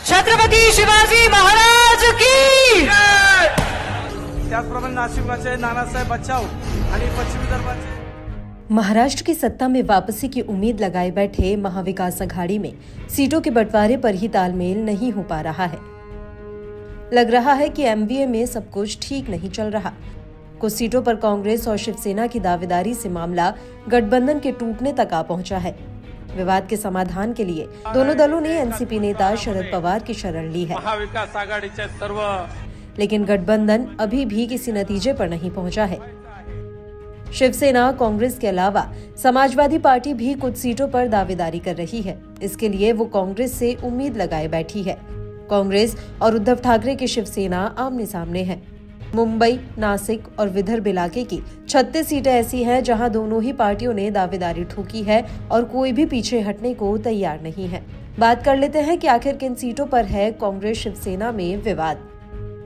छत्रपती शिवाजी महाराज की. त्याचप्रमाणे नाशिकचे नानासाहेब बच्चाव आणि पश्चिम विदर्भाचे. महाराष्ट्र की सत्ता में वापसी की उम्मीद लगाए बैठे महाविकास अघाड़ी में सीटों के बंटवारे पर ही तालमेल नहीं हो पा रहा है। लग रहा है कि एमवीए में सब कुछ ठीक नहीं चल रहा। कुछ सीटों पर कांग्रेस और शिवसेना की दावेदारी से मामला गठबंधन के टूटने तक आ पहुंचा है। विवाद के समाधान के लिए दोनों दलों ने एनसीपी नेता शरद पवार की शरण ली है, महाविकास आघाडीचे सर्व, लेकिन गठबंधन अभी भी किसी नतीजे पर नहीं पहुंचा है। शिवसेना, कांग्रेस के अलावा समाजवादी पार्टी भी कुछ सीटों पर दावेदारी कर रही है। इसके लिए वो कांग्रेस से उम्मीद लगाए बैठी है। कांग्रेस और उद्धव ठाकरे की शिवसेना आमने सामने है। मुंबई, नासिक और विदर्भ इलाके की 36 सीटें ऐसी हैं जहां दोनों ही पार्टियों ने दावेदारी ठोकी है और कोई भी पीछे हटने को तैयार नहीं है। बात कर लेते हैं कि आखिर किन सीटों पर है कांग्रेस शिवसेना में विवाद।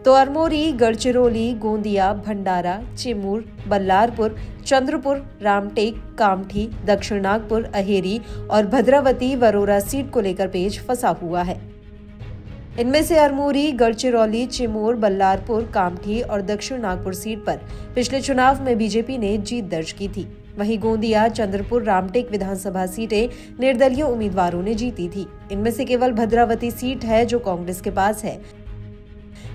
तो अरमोरी, गढ़चिरौली, गोंदिया, भंडारा, चिमूर, बल्लारपुर, चंद्रपुर, रामटेक, कामठी, दक्षिण नागपुर, अहेरी और भद्रावती वरोरा सीट को लेकर पेच फंसा हुआ है। इनमें से अरमोरी, गढ़चिरौली, चिमूर, बल्लारपुर, कामठी और दक्षिण नागपुर सीट पर पिछले चुनाव में बीजेपी ने जीत दर्ज की थी। वहीं गोंदिया, चंद्रपुर, रामटेक विधानसभा सीटें निर्दलीय उम्मीदवारों ने जीती थी। इनमें से केवल भद्रावती सीट है जो कांग्रेस के पास है।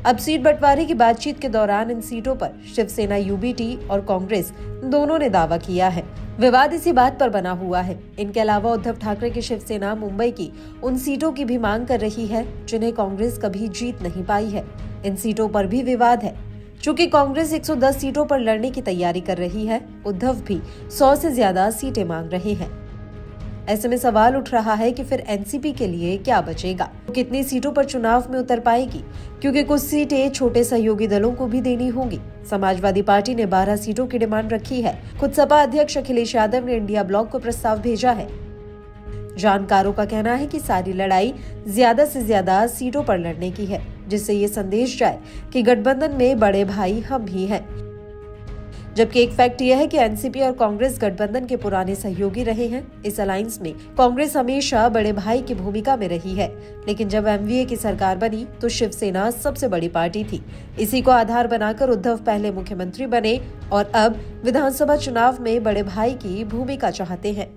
अब सीट बंटवारे की बातचीत के दौरान इन सीटों पर शिवसेना, यूबीटी और कांग्रेस दोनों ने दावा किया है। विवाद इसी बात पर बना हुआ है। इनके अलावा उद्धव ठाकरे की शिवसेना मुंबई की उन सीटों की भी मांग कर रही है जिन्हें कांग्रेस कभी जीत नहीं पाई है। इन सीटों पर भी विवाद है। चूंकि कांग्रेस 110 सीटों पर लड़ने की तैयारी कर रही है, उद्धव भी 100 से ज्यादा सीटें मांग रहे हैं। ऐसे में सवाल उठ रहा है कि फिर एनसीपी के लिए क्या बचेगा, कितनी सीटों पर चुनाव में उतर पाएगी, क्योंकि कुछ सीटें छोटे सहयोगी दलों को भी देनी होंगी। समाजवादी पार्टी ने 12 सीटों की डिमांड रखी है। खुद सपा अध्यक्ष अखिलेश यादव ने इंडिया ब्लॉक को प्रस्ताव भेजा है। जानकारों का कहना है कि सारी लड़ाई ज्यादा से ज्यादा सीटों पर लड़ने की है, जिससे ये संदेश जाए कि गठबंधन में बड़े भाई हम ही हैं। जबकि एक फैक्ट यह है कि एनसीपी और कांग्रेस गठबंधन के पुराने सहयोगी रहे हैं। इस अलायंस में कांग्रेस हमेशा बड़े भाई की भूमिका में रही है, लेकिन जब एमवीए की सरकार बनी तो शिवसेना सबसे बड़ी पार्टी थी। इसी को आधार बनाकर उद्धव पहले मुख्यमंत्री बने और अब विधानसभा चुनाव में बड़े भाई की भूमिका चाहते हैं।